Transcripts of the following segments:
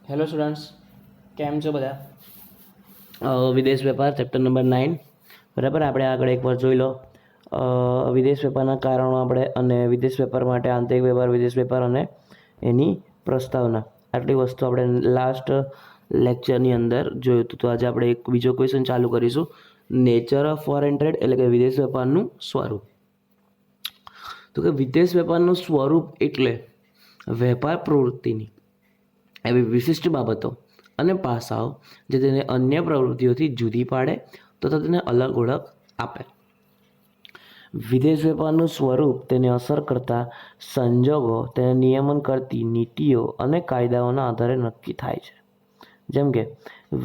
Hello students, કેમ છો બધા? વિદેશ વેપાર ચેપ્ટર નંબર 9 બરાબર. આપણે આગળ એકવાર જોઈ લો વિદેશ વેપારના કારણો આપણે અને વિદેશ વેપાર માટે આંતરિક વેપાર, વિદેશ વેપાર અને એની પ્રસ્તાવના, આટલી વસ્તુ આપણે લાસ્ટ લેક્ચરની અંદર જોયું હતું. તો આજે આપણે એક બીજો ક્વેશ્ચન ચાલુ કરીશું, નેચર ઓફ ફોરેન ટ્રેડ, એટલે કે વિદેશ વેપારનું સ્વરૂપ. તો કે વિદેશ વેપારનું સ્વરૂપ એટલે વેપાર પ્રવૃત્તિની એવી વિશિષ્ટ બાબતો અને પાસાઓ જે તેને અન્ય પ્રવૃત્તિઓથી જુદી પાડે તથા તેને અલગ ઓળખ આપે. વિદેશ વેપારનું સ્વરૂપ તેને અસર કરતા સંજોગો, તેને નિયમન કરતી નીતિઓ અને કાયદાઓના આધારે નક્કી થાય છે. જેમ કે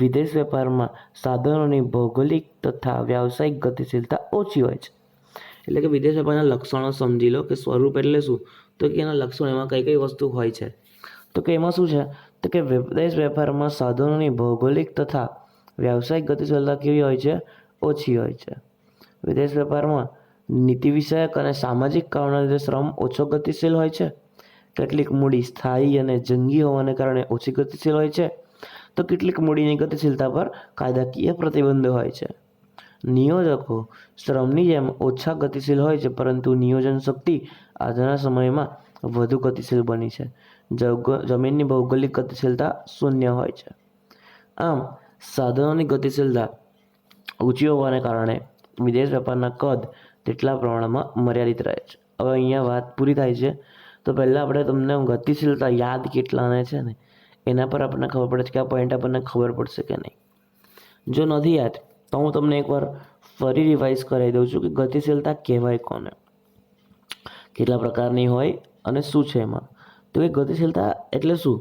વિદેશ વેપારમાં સાધનોની ભૌગોલિક તથા વ્યાવસાયિક ગતિશીલતા ઓછી હોય છે. એટલે કે વિદેશ વેપારના લક્ષણો સમજી લો કે સ્વરૂપ એટલે શું, તો કે એના લક્ષણો એમાં કઈ કઈ વસ્તુ હોય છે. તો કે એમાં શું છે, તો કે વિદેશ વેપારમાં સાધનોની ભૌગોલિક તથા વ્યાવસાયિક ગતિશીલતા કેવી હોય છે? ઓછી હોય છે. વિદેશ વેપારમાં નીતિ વિષયક અને સામાજિક કારણોને લીધે શ્રમ ઓછો ગતિશીલ હોય છે. કેટલીક મૂડી સ્થાયી અને જંગી હોવાને કારણે ઓછી ગતિશીલ હોય છે, તો કેટલીક મૂડીની ગતિશીલતા પર કાયદાકીય પ્રતિબંધ હોય છે. નિયોજકો શ્રમની જેમ ઓછા ગતિશીલ હોય છે, પરંતુ નિયોજન શક્તિ આજના સમયમાં વધુ ગતિશીલ બની છે. જમીનની ભૌગોલિક ગતિશીલતા શૂન્ય હોય છે. આમ સાધનોની ગતિશીલતા ઊંચી હોવાને કારણે વિદેશ વેપારના કદ તેટલા પ્રમાણમાં મર્યાદિત રહે છે. હવે અહીંયા વાત પૂરી થાય છે, તો પહેલાં આપણે તમને ગતિશીલતા યાદ કેટલાને છે ને એના પર આપણને ખબર પડે છે કે આ પોઈન્ટ આપણને ખબર પડશે કે નહીં. જો નથી યાદ તો હું તમને એકવાર ફરી રિવાઇઝ કરાવી દઉં છું કે ગતિશીલતા કહેવાય કોને, કેટલા પ્રકારની હોય અને શું છે એમાં. તો એ ગતિશીલતા એટલે શું,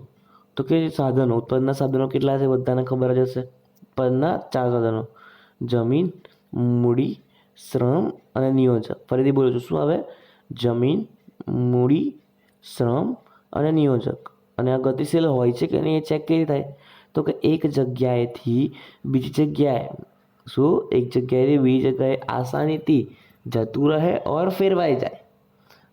તો કે સાધનો, ઉત્પાદનના સાધનો કેટલા છે બધાને ખબર જ હશે. ઉત્પાદનના 4 સાધનો: જમીન, મૂડી, શ્રમ અને નિયોજક. ફરીથી બોલું છું, શું આવે? જમીન, મૂડી, શ્રમ અને નિયોજક. અને આ ગતિશીલ હોય છે કે નહીં એ ચેક કેવી થાય, તો કે એક જગ્યાએથી બીજી જગ્યાએ, શું એક જગ્યાએથી બીજી જગ્યાએ આસાનીથી જતું રહે ઓર ફેરવાઈ જાય,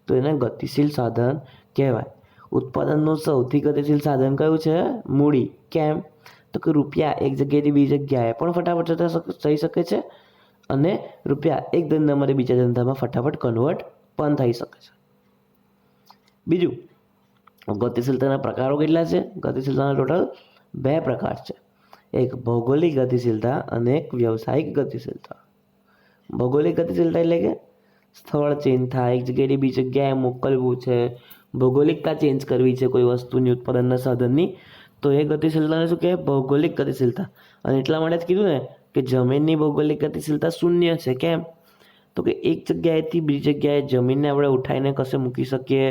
તો એને ગતિશીલ સાધન કહેવાય. ઉત્પાદનનું સૌથી ગતિશીલ સાધન કયું છે? મૂડી. કેમ? તો કે રૂપિયા એક જગ્યાએથી બીજી જગ્યાએ પણ ફટાફટ જઈ શકે છે, અને રૂપિયા એક ધંધામાંથી બીજા ધંધામાં ફટાફટ કન્વર્ટ પણ થઈ શકે છે. બીજું, ગતિશીલતાના પ્રકારો કેટલા છે? ગતિશીલતાના ટોટલ 2 પ્રકાર છે, એક ભૌગોલિક ગતિશીલતા અને એક વ્યવસાયિક ગતિશીલતા. ભૌગોલિક ગતિશીલતા એટલે કે સ્થળ ચેન્જ થાય, એક જગ્યાએથી બીજી જગ્યાએ મોકલવું છે, ભૌગોલિકતા ચેન્જ કરવી છે કોઈ વસ્તુની, ઉત્પાદનના સાધનની, તો એ ગતિશીલતાને શું કહેવાય? ભૌગોલિક ગતિશીલતા. અને એટલા માટે જ કીધું ને કે જમીનની ભૌગોલિક ગતિશીલતા શૂન્ય છે. કેમ? તો કે એક જગ્યાએથી બીજી જગ્યાએ જમીનને આપણે ઉઠાવીને કશે મૂકી શકીએ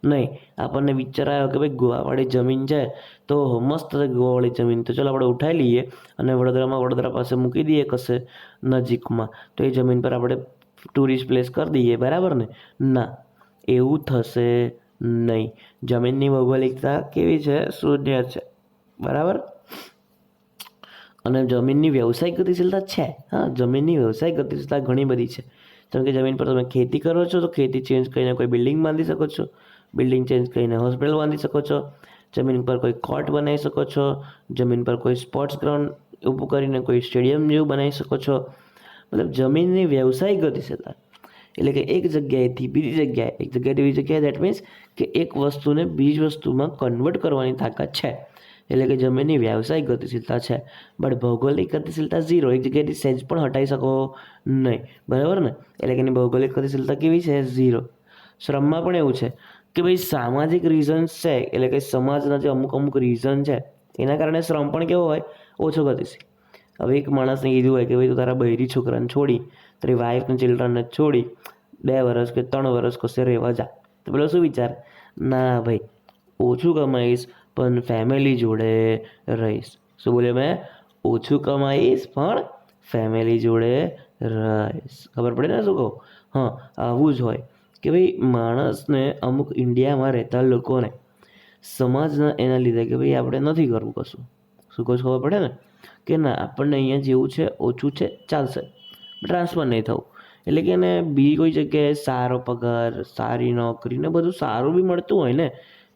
નહીં. આપણને વિચાર આવ્યો કે ભાઈ ગોવાવાળી જમીન છે, તો મસ્ત છે ગોવાવાળી જમીન, તો ચાલો આપણે ઉઠાવી લઈએ અને વડોદરા પાસે મૂકી દઈએ કશે નજીકમાં, તો એ જમીન પર આપણે ટુરિસ્ટ પ્લેસ કરી દઈએ, બરાબર ને? ના, એવું થશે નહીં. જમીનની ભૌગોલિકતા કેવી છે? શૂન્ય છે, બરાબર. અને જમીનની વ્યવસાયિક ગતિશીલતા છે. હા, જમીનની વ્યવસાયિક ગતિશીલતા ઘણી બધી છે. જેમ કે જમીન પર તમે ખેતી કરો છો, તો ખેતી ચેન્જ કરીને કોઈ બિલ્ડિંગ બાંધી શકો છો, બિલ્ડિંગ ચેન્જ કરીને હોસ્પિટલ બાંધી શકો છો, જમીન પર કોઈ કોર્ટ બનાવી શકો છો, જમીન પર કોઈ સ્પોર્ટ્સ ગ્રાઉન્ડ ઊભું કરીને કોઈ સ્ટેડિયમ જેવું બનાવી શકો છો. મતલબ જમીનની વ્યવસાયિક ગતિશીલતા એટલે કે એક જગ્યાએથી બીજી જગ્યાએ, દેટ મીન્સ કે એક વસ્તુને બીજી વસ્તુમાં કન્વર્ટ કરવાની તાકાત છે, એટલે કે જમીનની વ્યવસાયિક ગતિશીલતા છે. બટ ભૌગોલિક ગતિશીલતા 0, એક જગ્યાએથી સહેજ પણ હટાવી શકો નહીં, બરાબર ને? એટલે કે એની ભૌગોલિક ગતિશીલતા કેવી છે? 0. શ્રમમાં પણ એવું છે કે ભાઈ સામાજિક રીઝન્સ છે, એટલે કે સમાજના જે અમુક રીઝન છે એના કારણે શ્રમ પણ કેવો હોય? ઓછો ગતિશીલ. હવે એક માણસને કીધું હોય કે ભાઈ તું તારા બૈરી છોકરાને છોડી, તારી વાઈફ ને ચિલ્ડ્રનને છોડી 2 વર્ષ કે 3 વર્ષ કશે રહેવા જા, તો પેલો શું વિચાર? ના ભાઈ, ઓછું કમાઈશ પણ ફેમિલી જોડે રહીશ. શું બોલ્યો મેં? ઓછું કમાઈશ પણ ફેમિલી જોડે રહીશ. ખબર પડે ને શું કહું? હા, આવું જ હોય કે ભાઈ માણસને અમુક ઇન્ડિયામાં રહેતા લોકોને સમાજના એના લીધે કે ભાઈ આપણે નથી કરવું કશું. શું કહું? ખબર પડે ને કે ના, આપણને અહીંયા જેવું છે ઓછું છે ચાલશે, ટ્રાન્સફર નહીં થવું. એટલે કે એને બીજી કોઈ જગ્યાએ સારો પગાર, સારી નોકરી ને બધું સારું બી મળતું હોય ને,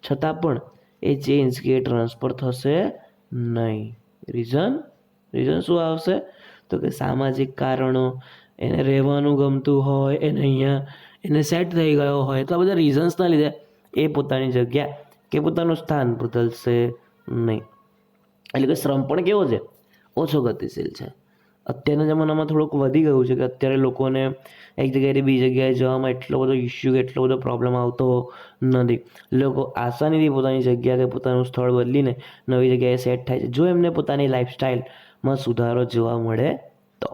છતાં પણ એ ચેન્જ કે ટ્રાન્સફર થશે નહીં. રીઝન શું આવશે? તો કે સામાજિક કારણો, એને રહેવાનું ગમતું હોય, એને સેટ થઈ ગયો હોય, તો આ બધા રીઝન્સના લીધે એ પોતાની જગ્યા કે પોતાનું સ્થાન બદલશે નહીં. એટલે કે શ્રમ પણ કેવો છે? ઓછો ગતિશીલ છે. અત્યારના જમાનામાં થોડુંક વધી ગયું છે કે અત્યારે લોકોને એક જગ્યાએથી બીજી જગ્યાએ જવામાં એટલો બધો ઇસ્યુ, એટલો બધો પ્રોબ્લેમ આવતો નથી. લોકો આસાનીથી પોતાની જગ્યા કે પોતાનું સ્થળ બદલીને નવી જગ્યાએ સેટ થાય છે, જો એમને પોતાની લાઈફસ્ટાઈલમાં સુધારો જોવા મળે તો.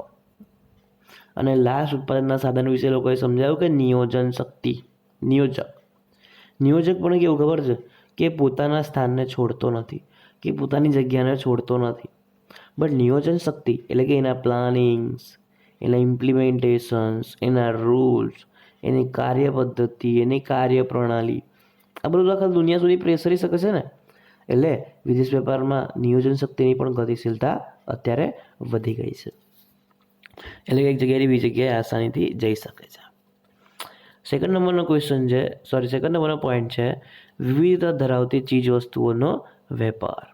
અને લાસ્ટ ઉત્પાદનના સાધન વિશે લોકોએ સમજાવ્યું કે નિયોજન શક્તિ. નિયોજક પણ કેવું ખબર છે કે પોતાના સ્થાનને છોડતો નથી, કે પોતાની જગ્યાને છોડતો નથી, બટ નિયોજન શક્તિ એટલે કે એના પ્લાનિંગ્સ, એના ઇમ્પ્લિમેન્ટેશન્સ, એના રૂલ્સ, એની કાર્ય પદ્ધતિ, એની કાર્ય પ્રણાલી, આ બધું આખા દુનિયા સુધી પ્રેસરી શકે છે ને. એટલે વિદેશ વેપારમાં નિયોજન શક્તિની પણ ગતિશીલતા અત્યારે વધી ગઈ છે. એટલે કે એક જગ્યાએથી બીજી જગ્યાએ આસાનીથી જઈ શકે છે. સેકન્ડ નંબરનો પોઈન્ટ છે વિવિધતા ધરાવતી ચીજ વસ્તુઓનો વેપાર.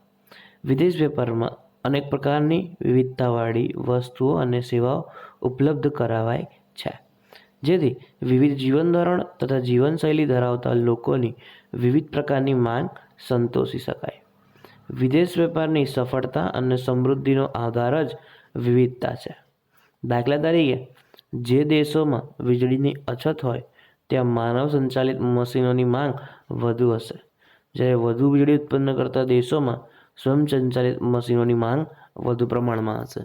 વિદેશ વેપારમાં અનેક પ્રકારની વિવિધતાવાળી વસ્તુઓ અને સેવાઓ ઉપલબ્ધ કરાવાય છે, જેથી વિવિધ જીવન ધોરણ તથા જીવનશૈલી ધરાવતા લોકોની વિવિધ પ્રકારની માંગ સંતોષી શકાય. વિદેશ વેપારની સફળતા અને સમૃદ્ધિનો આધાર જ વિવિધતા છે. દાખલા તરીકે, જે દેશોમાં વીજળીની અછત હોય ત્યાં માનવ સંચાલિત મશીનોની માંગ વધુ હશે, જ્યારે વધુ વીજળી ઉત્પન્ન કરતા દેશોમાં સ્વયંસંચાલિત મશીનોની માંગ વધુ પ્રમાણમાં હશે.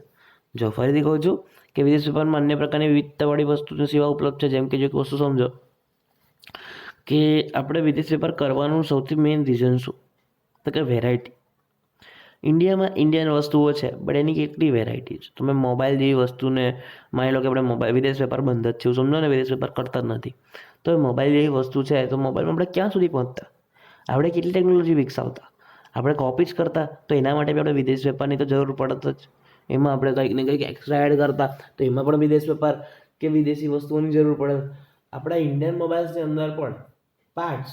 જો ફરીથી કહું છું કે વિદેશ વેપારમાં અન્ય પ્રકારની વિવિધતાવાળી વસ્તુની સેવા ઉપલબ્ધ છે. જેમ કે જો એક વસ્તુ સમજો કે આપણે વિદેશ વેપાર કરવાનું સૌથી મેઇન રીઝન શું? તો કે વેરાયટી. ઇન્ડિયામાં ઇન્ડિયન વસ્તુઓ છે, બટ એની કેટલી વેરાયટી છે. તમે મોબાઈલ જેવી વસ્તુને માની લો કે આપણે વિદેશ વેપાર બંધ જ છે એવું સમજો ને, વિદેશ વેપાર કરતા જ નથી, તો મોબાઈલ જેવી વસ્તુ છે, તો મોબાઈલમાં આપણે ક્યાં સુધી પહોંચતા? આપણે કેટલી ટેકનોલોજી વિકસાવતા? આપણે કોપી જ કરતા, તો એના માટે બી આપણે વિદેશ વેપારની તો જરૂર પડત જ. એમાં આપણે કંઈક ને કંઈક એક્સ્ટ્રા એડ કરતા, તો એમાં પણ વિદેશ વેપાર કે વિદેશી વસ્તુઓની જરૂર પડે. આપણા ઇન્ડિયન મોબાઈલ્સની અંદર પણ પાર્ટ્સ,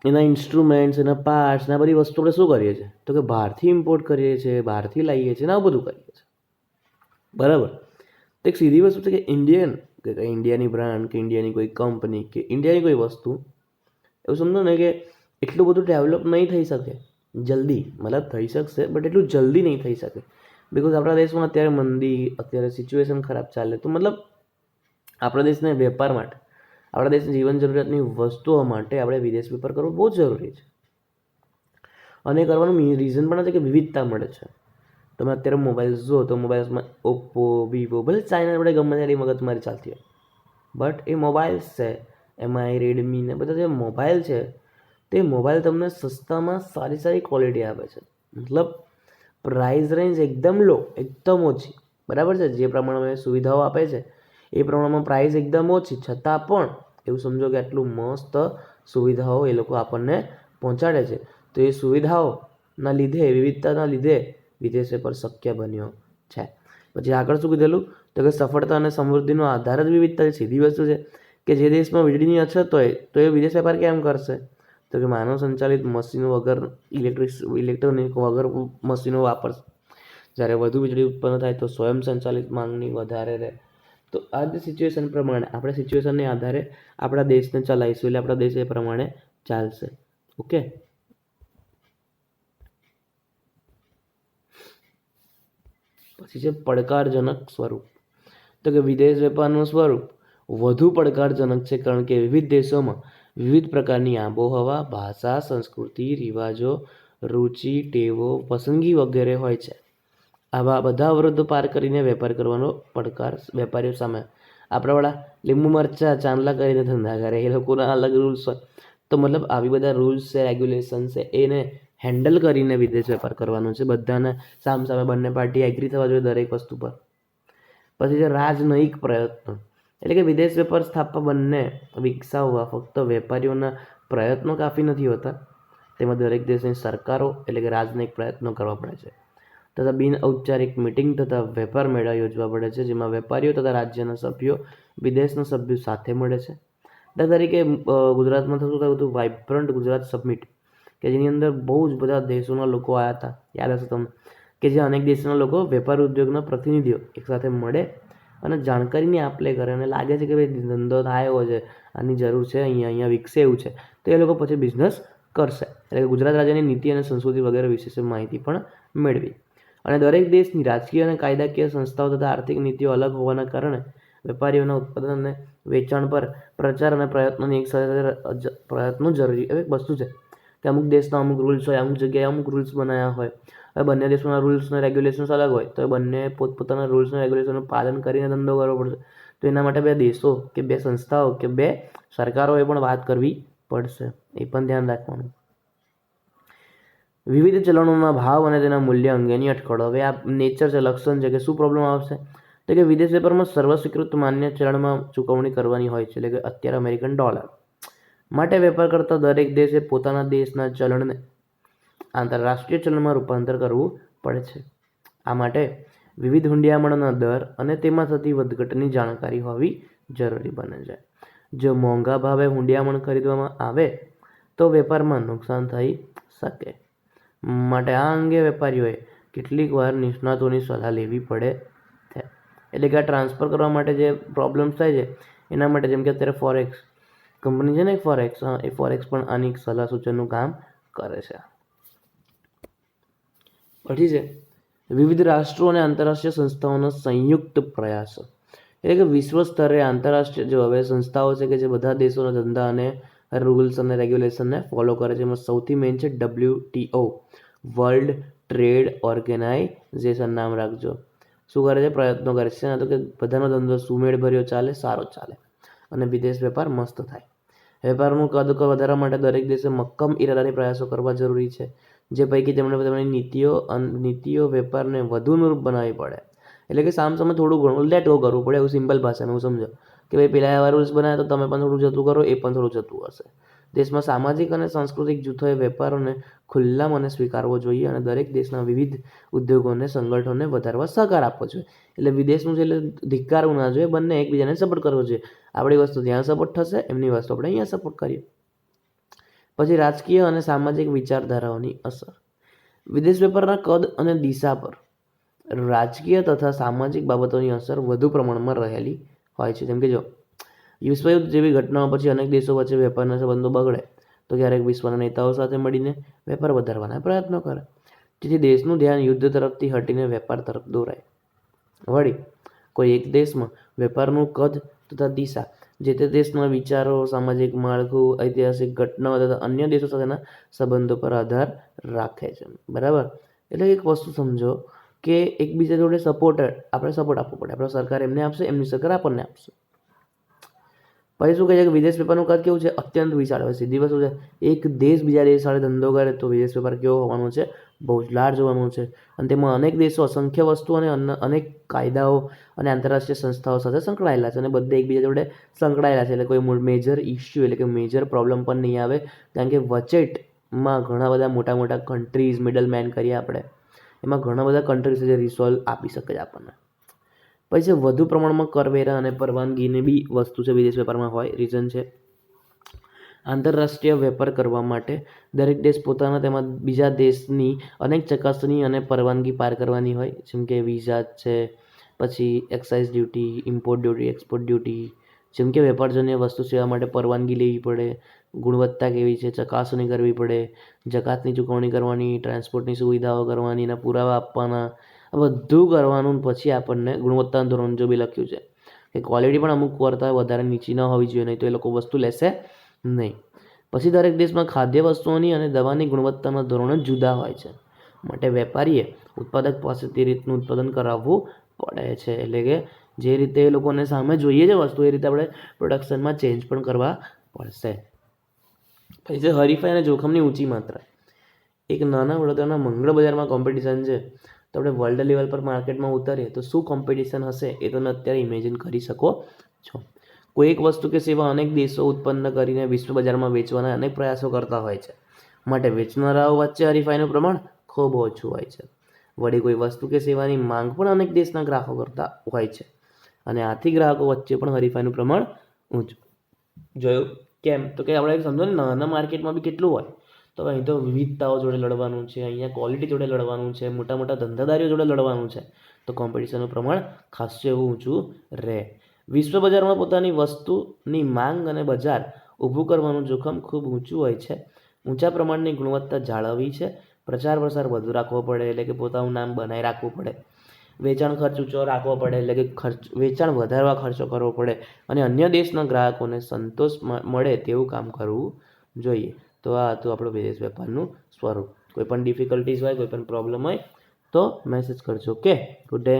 એના ઇન્સ્ટ્રુમેન્ટ્સ, એના પાર્ટ્સ, આ બધી વસ્તુ આપણે શું કરીએ છીએ? તો કે બહારથી ઇમ્પોર્ટ કરીએ છીએ, બહારથી લાવીએ છીએ ને આવું બધું કરીએ છીએ. બરાબર. તો એક સીધી વસ્તુ છે કે ઇન્ડિયાની બ્રાન્ડ કે ઇન્ડિયાની કોઈ કંપની કે ઇન્ડિયાની કોઈ વસ્તુ, એવું સમજો ને કે એટલું બધું ડેવલપ નહીં થઈ શકે જલ્દી. મતલબ થઈ શકશે, બટ એટલું જલ્દી નહીં થઈ શકે, બિકોઝ આપણા દેશમાં અત્યારે મંદી, અત્યારે સિચ્યુએશન ખરાબ ચાલે. તો મતલબ આપણા દેશને વેપાર માટે, આપણા દેશની જીવન જરૂરિયાતની વસ્તુઓ માટે આપણે વિદેશ વેપાર કરવો બહુ જ જરૂરી છે. અને કરવાનું રીઝન પણ છે કે વિવિધતા મળે છે. તમે અત્યારે મોબાઈલ્સ જુઓ તો મોબાઈલ્સમાં ઓપ્પો, વિવો, ભલે ચાઇના આપણે ગમે ત્યારે મગજમારી ચાલતી હોય, બટ એ મોબાઈલ્સ છે, એમઆઈ, રેડમી ને બધા જે મોબાઈલ છે, તે મોબાઈલ તમને સસ્તામાં સારી ક્વોલિટી આપે છે. મતલબ પ્રાઇસ રેન્જ એકદમ લો, એકદમ ઓછી. બરાબર છે. જે પ્રમાણમાં સુવિધાઓ આપે છે એ પ્રમાણમાં પ્રાઇસ એકદમ ઓછી, છતાં પણ એવું સમજો કે આટલું મસ્ત સુવિધાઓ એ લોકો આપણને પહોંચાડે છે. તો એ સુવિધાઓના લીધે, વિવિધતાના લીધે વિદેશ વેપાર શક્ય બન્યો છે. પછી આગળ શું કીધેલું? તો કે સફળતા અને સમૃદ્ધિનો આધાર જ વિવિધતા. સીધી વસ્તુ છે કે જે દેશમાં વીજળીની અછત હોય તો એ વિદેશ વેપાર કેમ કરશે? તો કે માનવ સંચાલિત મશીનો વગર, ઇલેક્ટ્રોનિક વગર મશીનો વાપરશે. જ્યારે વધુ વીજળી ઉત્પન્ન થાય તો સ્વયં સંચાલિત માંગની વધારે રહે. તો આ જ સિચ્યુએશન પ્રમાણે આપણે સિચ્યુએશનને આધારે આપણા દેશને ચલાવીશું, એટલે આપણા દેશ એ પ્રમાણે ચાલશે. ઓકે. પછી છે પડકારજનક સ્વરૂપ. તો કે વિદેશ વેપારનું સ્વરૂપ વધુ પડકારજનક છે, કારણ કે વિવિધ દેશોમાં વિવિધ પ્રકારની આબોહવા, ભાષા, સંસ્કૃતિ, રિવાજો, રુચિ, ટેવો, પસંદગી વગેરે હોય છે. આવા બધા અવરોધો પાર કરીને વેપાર કરવાનો પડકાર વેપારીઓ સામે. આપણાવાળા લીંબુ મરચાં ચાંદલા કરીને ધંધા કરે, એ લોકોના અલગ રૂલ્સ હોય. તો મતલબ આવી બધા રૂલ્સ છે, રેગ્યુલેશન છે, એને હેન્ડલ કરીને વિદેશ વેપાર કરવાનો છે. બધાને સામે બંને પાર્ટી એગ્રી થવા જોઈએ દરેક વસ્તુ પર. પછી છે રાજનયિક પ્રયત્નો. એટલે કે વિદેશ વેપાર સ્થાપવા બંને વિકસાવવા ફક્ત વેપારીઓના પ્રયત્નો કાફી નથી હોતા, તેમાં દરેક દેશની સરકારો એટલે કે રાજનયિક પ્રયત્નો કરવા પડે છે. તથા બિન ઔપચારિક મિટિંગ તથા વેપાર મેળા યોજવા પડે છે, જેમાં વેપારીઓ તથા રાજ્યના સભ્યો વિદેશના સભ્યો સાથે મળે છે. દાખલા તરીકે ગુજરાતમાં થયું હતું વાઇબ્રન્ટ ગુજરાત સમિટ, કે જેની અંદર બહુ જ બધા દેશોના લોકો આવ્યા હતા, યાદ હશે તમને, કે જે અનેક દેશોના લોકો વેપાર ઉદ્યોગના પ્રતિનિધિઓ એકસાથે મળે અને જાણકારીની આપ લે કરે અને લાગે છે કે ભાઈ ધંધો થાય છે, આની જરૂર છે, અહીંયા વિકસે એવું છે, તો એ લોકો પછી બિઝનેસ કરશે. એટલે કે ગુજરાત રાજ્યની નીતિ અને સંસ્કૃતિ વગેરે વિશે માહિતી પણ મેળવી. અને દરેક દેશની રાજકીય અને કાયદાકીય સંસ્થાઓ તથા આર્થિક નીતિઓ અલગ હોવાના કારણે વેપારીઓના ઉત્પાદન અને વેચાણ પર પ્રચાર અને પ્રયત્નોની એક સાથે પ્રયત્નો જરૂરી એક વસ્તુ છે કે અમુક દેશના અમુક રૂલ્સ હોય, અમુક જગ્યાએ અમુક રૂલ્સ બનાવ્યા હોય. હવે બંને દેશોના રૂલ્સ અને રેગ્યુલેશન્સ અલગ હોય, તો એ બંને પોતપોતાના રૂલ્સ અને રેગ્યુલેશનનું પાલન કરીને ધંધો કરવો પડશે. તો એના માટે બે દેશો કે બે સંસ્થાઓ કે બે સરકારોએ પણ વાત કરવી પડશે, એ પણ ધ્યાન રાખવાનું. વિવિધ ચલણોના ભાવ અને તેના મૂલ્ય અંગેની અટકળો. હવે આ નેચર છે, લક્ષણ છે કે શું પ્રોબ્લેમ આવશે, તો કે વિદેશ વેપારમાં સર્વસ્વીકૃત માન્ય ચલણમાં ચૂકવણી કરવાની હોય છે, એટલે કે અત્યારે અમેરિકન ડોલર. માટે વેપાર કરતા દરેક દેશે પોતાના દેશના ચલણને આંતરરાષ્ટ્રીય ચલણમાં રૂપાંતર કરવું પડે છે. આ માટે વિવિધ હુંડિયામણના દર અને તેમાં થતી વધઘટની જાણકારી હોવી જરૂરી બને છે. જો મોંઘા ભાવે હુંડિયામણ ખરીદવામાં આવે તો વેપારમાં નુકસાન થઈ શકે. માટે આ અંગે વેપારીઓએ કેટલીક વાર નિષ્ણાતોની સલાહ લેવી પડે છે. એટલે કે આ ટ્રાન્સફર કરવા માટે જે પ્રોબ્લેમ્સ થાય છે એના માટે, જેમ કે અત્યારે ફોરેક્સ કંપની છે ને, ફોરેક્સ, એ ફોરેક્સ પણ આની સલાહ સૂચનનું કામ કરે છે. પછી છે વિવિધ રાષ્ટ્રો અને આંતરરાષ્ટ્રીય સંસ્થાઓના સંયુક્ત પ્રયાસો. એટલે કે વિશ્વ સ્તરે આંતરરાષ્ટ્રીય જો હવે સંસ્થાઓ છે કે જે બધા દેશોના ધંધા અને રૂલ્સ અને રેગ્યુલેશનને ફોલો કરે છે. એમાં સૌથી મેઇન છે WTO, વર્લ્ડ ટ્રેડ ઓર્ગેનાઇઝેશન, નામ રાખજો. શું કરે છે? પ્રયત્નો કરે છે તો કે બધાનો ધંધો સુમેળભર્યો ચાલે, સારો ચાલે અને વિદેશ વેપાર મસ્ત થાય. વેપારનું કદ વધારવા માટે દરેક દેશે મક્કમ ઇરાદાથી પ્રયાસો કરવા જરૂરી છે, જે પૈકી તેમની નીતિઓ વેપારને વધુ અનુરૂપ બનાવવી પડે. એટલે કે સામસામે થોડું ઘણું લેટ ગો કરવું પડે, એવું સિમ્પલ ભાષામાં હું સમજો કે ભાઈ પેલા એવા રૂલ્સ બનાવ્યા તો તમે પણ થોડું જતું કરો, એ પણ થોડું જતું હશે. દેશમાં સામાજિક અને સાંસ્કૃતિક જૂથોએ વેપારોને ખુલ્લા મને સ્વીકારવો જોઈએ અને દરેક દેશના વિવિધ ઉદ્યોગોને સંગઠનોને વધારવા સહકાર આપવો જોઈએ. એટલે વિદેશનું છે એટલે ધિક્કારવું ના જોઈએ, બંને એકબીજાને સપોર્ટ કરવો જોઈએ. આપણી વસ્તુ ત્યાં સપોર્ટ થશે, એમની વસ્તુ આપણે અહીંયા સપોર્ટ કરીએ. પછી રાજકીય અને સામાજિક વિચારધારાઓની અસર. વિદેશ વેપારના કદ અને દિશા પર રાજકીય તથા સામાજિક બાબતોની અસર વધુ પ્રમાણમાં રહેલી હોય છે. જેમ કે જો વિશ્વયુદ્ધ જેવી ઘટનાઓ પછી અનેક દેશો વચ્ચે વેપારના સંબંધો બગડે તો ક્યારેક વિશ્વના નેતાઓ સાથે મળીને વેપાર વધારવાના પ્રયત્નો કરે, જેથી દેશનું ધ્યાન યુદ્ધ તરફથી હટીને વેપાર તરફ દોરાય. વળી કોઈ એક દેશમાં વેપારનું કદ તથા દિશા જે તે દેશના વિચારો, સામાજિક માળખું, ઐતિહાસિક ઘટનાઓ તથા અન્ય દેશો સાથેના સંબંધો પર આધાર રાખે છે. બરાબર? એટલે એક વસ્તુ સમજો કે એકબીજા જોડે આપણે સપોર્ટ આપવો પડે. આપણો સરકાર એમને આપશે, એમની સરકાર આપણને આપશે. પછી શું કહે છે કે વિદેશ વેપારનું કદ કેવું છે? અત્યંત વિશાળ. હવે સીધી વસ્તુ છે, એક દેશ બીજા દેશ સાથે ધંધો કરે તો વિદેશ વેપાર કેવો હોવાનો છે? બહુ જ લાર્જ હોવાનો છે. અને તેમાં અનેક દેશો, અસંખ્ય વસ્તુઓ અને અનેક કાયદાઓ અને આંતરરાષ્ટ્રીય સંસ્થાઓ સાથે સંકળાયેલા છે અને બધે એકબીજા જોડે સંકળાયેલા છે. એટલે કોઈ મેજર ઇસ્યુ એટલે કે મેજર પ્રોબ્લેમ પણ નહીં આવે, કારણ કે વચેટમાં ઘણા બધા મોટા મોટા કન્ટ્રીઝ મિડલ મેન કરીએ આપણે, એમાં ઘણા બધા કન્ટ્રીઝ છે જે રિસોલ્વ આપી શકે છે આપણને. પછી વધુ પ્રમાણમાં કરવેરા અને પરવાનગીની બી વસ્તુ છે વિદેશ વેપારમાં હોય. રીઝન છે આંતરરાષ્ટ્રીય વેપાર કરવા માટે દરેક દેશ પોતાના તેમાં બીજા દેશની અનેક ચકાસણી અને પરવાનગી પાર કરવાની હોય, જેમ કે વિઝા છે, પછી excise duty, import duty, export duty. જેમ કે વેપારજન્ય વસ્તુ સેવા માટે પરવાનગી લેવી પડે, ગુણવત્તા કેવી છે ચકાસણી કરવી પડે, જકાતની ચૂકવણી કરવાની, ટ્રાન્સપોર્ટની સુવિધાઓ કરવાની, એના પુરાવા આપવાના, આ બધું કરવાનું. પછી આપણને ગુણવત્તાનું ધોરણ જો બી લખ્યું છે કે ક્વોલિટી પણ અમુક કરતાં વધારે નીચી ન હોવી જોઈએ, નહીં તો એ લોકો વસ્તુ લેશે નહીં. પછી દરેક દેશમાં ખાદ્ય વસ્તુઓની અને દવાની ગુણવત્તાના ધોરણો જુદા હોય છે, માટે વેપારીએ ઉત્પાદક પાસે તે રીતનું ઉત્પાદન કરાવવું પડે છે. એટલે કે જે રીતે એ લોકોને સામે જોઈએ છે વસ્તુ, એ રીતે આપણે પ્રોડક્શનમાં ચેન્જ પણ કરવા પડશે. પછી છે હરીફાઈ અને જોખમની ઊંચી માત્રા. એક નાના વડોદરાના મંગળ બજારમાં કોમ્પિટિશન છે, તો આપણે વર્લ્ડ લેવલ પર માર્કેટમાં ઉતારીએ તો શું કોમ્પિટિશન હશે એ તમે અત્યારે ઇમેજિન કરી શકો છો. કોઈ એક વસ્તુ કે સેવા અનેક દેશો ઉત્પન્ન કરીને વિશ્વ બજારમાં વેચવાના અનેક પ્રયાસો કરતા હોય છે, માટે વેચનારાઓ વચ્ચે હરીફાઈનું પ્રમાણ ખૂબ ઓછું હોય છે. વળી કોઈ વસ્તુ કે સેવાની માંગ પણ અનેક દેશના ગ્રાહકો કરતા હોય છે અને આથી ગ્રાહકો વચ્ચે પણ હરીફાઈનું પ્રમાણ ઊંચું. જોયું કેમ? તો કે આપણે સમજો ને નાના માર્કેટમાં બી કેટલું હોય, તો અહીં તો વિવિધતાઓ જોડે લડવાનું છે, અહીંયા ક્વોલિટી જોડે લડવાનું છે, મોટા મોટા ધંધાદારીઓ જોડે લડવાનું છે, તો કોમ્પિટિશનનું પ્રમાણ ખાસું એવું ઊંચું રહે. વિશ્વ બજારમાં પોતાની વસ્તુની માંગ અને બજાર ઊભું કરવાનું જોખમ ખૂબ ઊંચું હોય છે. ઊંચા પ્રમાણની ગુણવત્તા જાળવવી છે, પ્રચાર પ્રસાર વધુ રાખવો પડે, એટલે કે પોતાનું નામ બનાવી રાખવું પડે. વેચાણ ખર્ચ ઊંચો રાખવો પડે, એટલે કે વેચાણ વધારવા ખર્ચો કરવો પડે, અને અન્ય દેશના ગ્રાહકોને સંતોષ મળે તેવું કામ કરવું જોઈએ. તો આ હતું આપણું વિદેશ વેપારનું સ્વરૂપ. કોઈ પણ ડિફિકલ્ટીઝ હોય, કોઈ પણ પ્રોબ્લેમ હોય તો મેસેજ કરજો. Okay, good day.